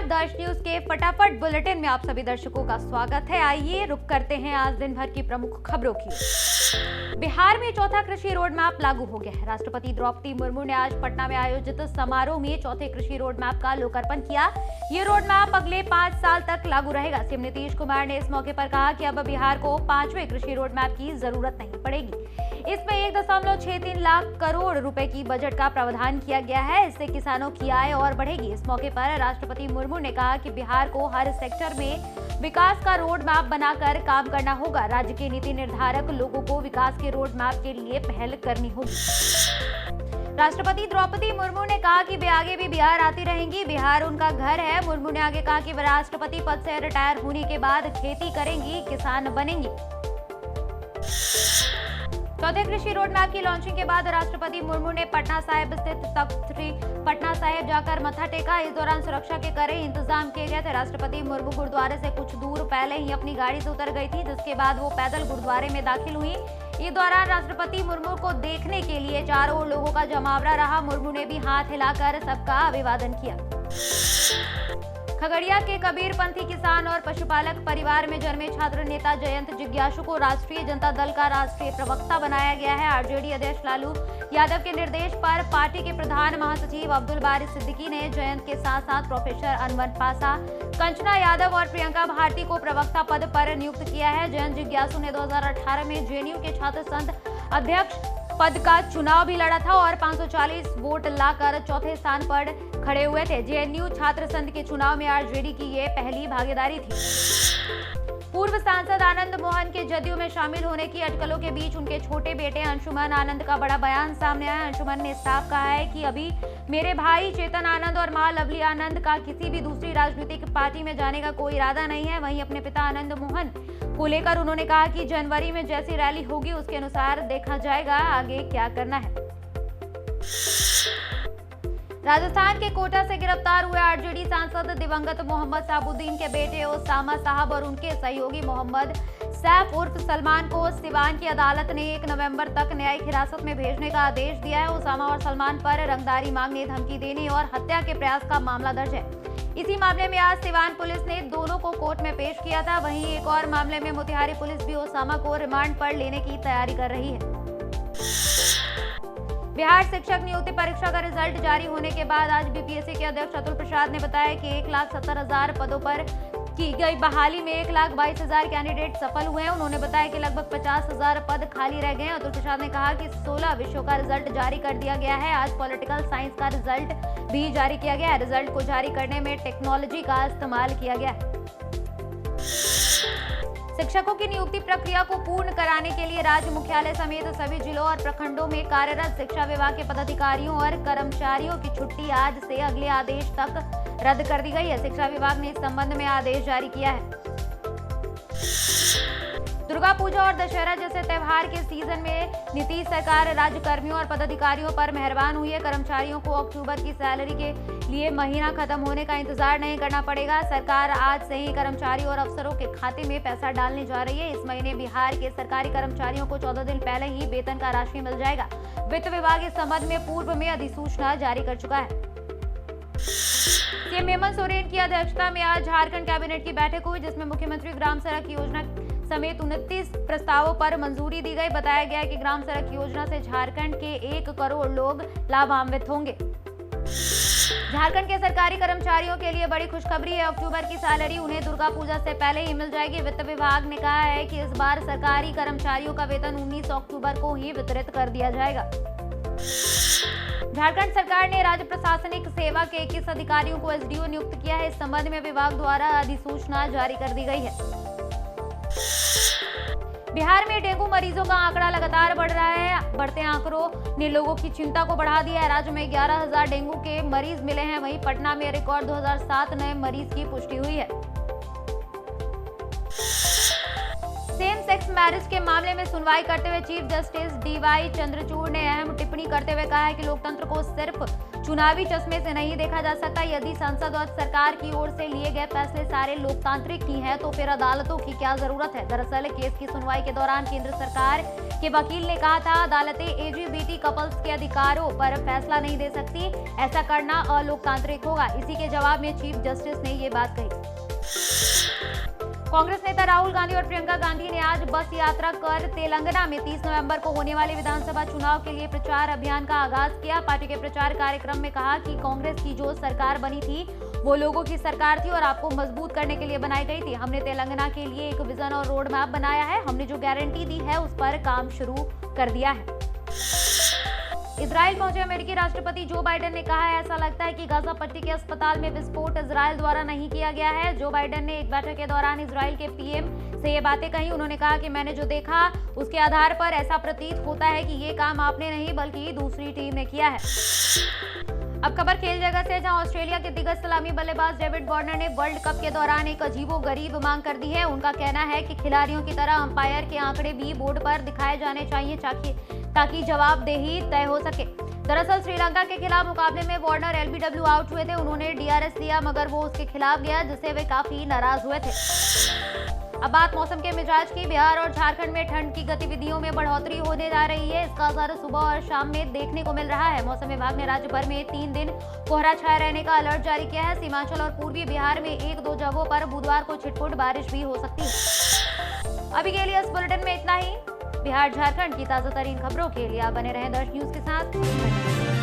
नमस्कार, दर्श न्यूज के फटाफट बुलेटिन में आप सभी दर्शकों का स्वागत है। आइए रुक करते हैं आज दिन भर की प्रमुख खबरों की। बिहार में चौथा कृषि रोड मैप लागू हो गया है। राष्ट्रपति द्रौपदी मुर्मू ने आज पटना में आयोजित समारोह में चौथे कृषि रोड मैप का लोकार्पण किया। ये रोड मैप अगले 5 साल तक लागू रहेगा। सीएम नीतीश कुमार ने इस मौके पर कहा कि अब बिहार को 5वें कृषि रोड मैप की जरूरत नहीं पड़ेगी। इसमें 1.63 लाख करोड़ रुपए की बजट का प्रावधान किया गया है। इससे किसानों की आय और बढ़ेगी। इस मौके पर राष्ट्रपति मुर्मू ने कहा कि बिहार को हर सेक्टर में विकास का रोड मैप बनाकर काम करना होगा। राज्य के नीति निर्धारक लोगों को विकास के रोड मैप के लिए पहल करनी होगी। राष्ट्रपति द्रौपदी मुर्मू ने कहा कि वे आगे भी बिहार आती रहेंगी। बिहार उनका घर है। मुर्मू ने आगे कहा कि वे राष्ट्रपति पद से रिटायर होने के बाद खेती करेंगी, किसान बनेंगी। चौथे कृषि रोड मैप की लॉन्चिंग के बाद राष्ट्रपति मुर्मू ने पटना साहिब स्थित तख्त श्री पटना साहिब जाकर मत्था टेका। इस दौरान सुरक्षा के कड़े इंतजाम किए गए थे। राष्ट्रपति मुर्मू गुरुद्वारे से कुछ दूर पहले ही अपनी गाड़ी से उतर गई थी, जिसके बाद वो पैदल गुरुद्वारे में दाखिल हुई। इस दौरान राष्ट्रपति मुर्मू को देखने के लिए चारों ओर लोगों का जमावड़ा रहा। मुर्मू ने भी हाथ हिलाकर सबका अभिवादन किया। खगड़िया के कबीरपंथी किसान और पशुपालक परिवार में जन्मे छात्र नेता जयंत जिज्ञासु को राष्ट्रीय जनता दल का राष्ट्रीय प्रवक्ता बनाया गया है। आरजेडी अध्यक्ष लालू यादव के निर्देश पर पार्टी के प्रधान महासचिव अब्दुल बारी सिद्दीकी ने जयंत के साथ साथ प्रोफेसर अनवर पासा, कंचना यादव और प्रियंका भारती को प्रवक्ता पद पर नियुक्त किया है। जयंत जिज्ञासु ने 2018 में जेएनयू के छात्र संघ अध्यक्ष पद का चुनाव भी लड़ा था और 540 वोट लाकर चौथे स्थान पर खड़े हुए थे। जेएनयू छात्र संघ के चुनाव में आरजेडी की ये पहली भागीदारी थी। पूर्व सांसद आनंद मोहन के जदयू में शामिल होने की अटकलों के बीच उनके छोटे बेटे अंशुमन आनंद का बड़ा बयान सामने आया। अंशुमन ने साफ कहा है कि अभी मेरे भाई चेतन आनंद और मां लवली आनंद का किसी भी दूसरी राजनीतिक पार्टी में जाने का कोई इरादा नहीं है। वहीं अपने पिता आनंद मोहन को लेकर उन्होंने कहा कि जनवरी में जैसी रैली होगी उसके अनुसार देखा जाएगा आगे क्या करना है। राजस्थान के कोटा से गिरफ्तार हुए आरजेडी सांसद दिवंगत मोहम्मद साबुद्दीन के बेटे ओसामा साहब और उनके सहयोगी मोहम्मद सैफ उर्फ सलमान को सिवान की अदालत ने 1 नवंबर तक न्यायिक हिरासत में भेजने का आदेश दिया है। ओसामा और सलमान पर रंगदारी मांगने, धमकी देने और हत्या के प्रयास का मामला दर्ज है। इसी मामले में आज सिवान पुलिस ने दोनों को कोर्ट में पेश किया था। वहीं एक और मामले में मोतिहारी पुलिस भी ओसामा को रिमांड पर लेने की तैयारी कर रही है। बिहार शिक्षक नियुक्ति परीक्षा का रिजल्ट जारी होने के बाद आज बीपीएससी के अध्यक्ष अतुल प्रसाद ने बताया कि 1,70,000 पदों पर की गई बहाली में 1,22,000 कैंडिडेट सफल हुए हैं। उन्होंने बताया कि लगभग 50,000 पद खाली रह गए हैं। अतुल प्रसाद ने कहा कि 16 विषयों का रिजल्ट जारी कर दिया गया है। आज पॉलिटिकल साइंस का रिजल्ट भी जारी किया गया है। रिजल्ट को जारी करने में टेक्नोलॉजी का इस्तेमाल किया गया है। शिक्षकों की नियुक्ति प्रक्रिया को पूर्ण कराने के लिए राज्य मुख्यालय समेत सभी जिलों और प्रखंडों में कार्यरत शिक्षा विभाग के पदाधिकारियों और कर्मचारियों की छुट्टी आज से अगले आदेश तक रद्द कर दी गई है। शिक्षा विभाग ने इस संबंध में आदेश जारी किया है। दुर्गा पूजा और दशहरा जैसे त्योहार के सीजन में नीतीश सरकार राज्य कर्मियों और पदाधिकारियों पर मेहरबान हुई है। कर्मचारियों को अक्टूबर की सैलरी के लिए महीना खत्म होने का इंतजार नहीं करना पड़ेगा। सरकार आज से ही कर्मचारी और अफसरों के खाते में पैसा डालने जा रही है। इस महीने बिहार के सरकारी कर्मचारियों को 14 दिन पहले ही वेतन का राशि मिल जाएगा। वित्त विभाग इस संबंध में पूर्व में अधिसूचना जारी कर चुका है। सीएम हेमंत सोरेन की अध्यक्षता में आज झारखंड कैबिनेट की बैठक हुई, जिसमें मुख्यमंत्री ग्राम सड़क योजना समेत 29 प्रस्तावों पर मंजूरी दी गई। बताया गया कि ग्राम सड़क योजना से झारखंड के 1 करोड़ लोग लाभान्वित होंगे। झारखंड के सरकारी कर्मचारियों के लिए बड़ी खुशखबरी है। अक्टूबर की सैलरी उन्हें दुर्गा पूजा से पहले ही मिल जाएगी। वित्त विभाग ने कहा है कि इस बार सरकारी कर्मचारियों का वेतन 19 अक्टूबर को ही वितरित कर दिया जाएगा। झारखंड सरकार ने राज्य प्रशासनिक सेवा के 21 अधिकारियों को एसडीओ नियुक्त किया है। इस संबंध में विभाग द्वारा अधिसूचना जारी कर दी गई है। बिहार में डेंगू मरीजों का आंकड़ा लगातार बढ़ रहा है। बढ़ते आंकड़ों ने लोगों की चिंता को बढ़ा दिया है। राज्य में 11,000 डेंगू के मरीज मिले हैं। वहीं पटना में रिकॉर्ड 2007 नए मरीज की पुष्टि हुई है। सेम सेक्स मैरिज के मामले में सुनवाई करते हुए चीफ जस्टिस डीवाई चंद्रचूड़ ने अहम टिप्पणी करते हुए कहा है कि लोकतंत्र को सिर्फ चुनावी चश्मे से नहीं देखा जा सकता। यदि संसद और सरकार की ओर से लिए गए फैसले सारे लोकतांत्रिक ही हैं, तो फिर अदालतों की क्या जरूरत है। दरअसल केस की सुनवाई के दौरान केंद्र सरकार के वकील ने कहा था, अदालतें एलजीबीटी कपल्स के अधिकारों पर फैसला नहीं दे सकती, ऐसा करना अलोकतांत्रिक होगा। इसी के जवाब में चीफ जस्टिस ने ये बात कही। कांग्रेस नेता राहुल गांधी और प्रियंका गांधी ने आज बस यात्रा कर तेलंगाना में 30 नवंबर को होने वाले विधानसभा चुनाव के लिए प्रचार अभियान का आगाज किया। पार्टी के प्रचार कार्यक्रम में कहा कि कांग्रेस की जो सरकार बनी थी वो लोगों की सरकार थी और आपको मजबूत करने के लिए बनाई गई थी। हमने तेलंगाना के लिए एक विजन और रोड मैप बनाया है। हमने जो गारंटी दी है उस पर काम शुरू कर दिया है। इजराइल पहुंचे अमेरिकी राष्ट्रपति जो बाइडेन ने कहा है, ऐसा लगता है कि गाजा पट्टी के अस्पताल में विस्फोट इजराइल द्वारा नहीं किया गया है। जो बाइडेन ने एक बैठक के दौरान इजराइल के पीएम से ये बातें कही। उन्होंने कहा कि मैंने जो देखा उसके आधार पर ऐसा प्रतीत होता है कि ये काम आपने नहीं बल्कि दूसरी टीम ने किया है। अब खबर खेल जगत से, जहां ऑस्ट्रेलिया के दिग्गज सलामी बल्लेबाज डेविड वार्नर ने वर्ल्ड कप के दौरान एक अजीबोगरीब मांग कर दी है। उनका कहना है कि खिलाड़ियों की तरह अंपायर के आंकड़े भी बोर्ड पर दिखाए जाने चाहिए ताकि जवाबदेही तय हो सके। दरअसल श्रीलंका के खिलाफ मुकाबले में वार्नर एलबीडब्ल्यू आउट हुए थे। उन्होंने डीआरएस लिया मगर वो उसके खिलाफ गया, जिससे वे काफी नाराज हुए थे। अब बात मौसम के मिजाज की। बिहार और झारखंड में ठंड की गतिविधियों में बढ़ोतरी होने जा रही है। इसका असर सुबह और शाम में देखने को मिल रहा है। मौसम विभाग ने राज्य भर में 3 दिन कोहरा छाए रहने का अलर्ट जारी किया है। सीमांचल और पूर्वी बिहार में 1-2 जगहों पर बुधवार को छिटपुट बारिश भी हो सकती है। अभी के लिए इस बुलेटिन में इतना ही। बिहार झारखंड की ताजा तरीन खबरों के लिए आप बने रहें दर्श न्यूज के साथ।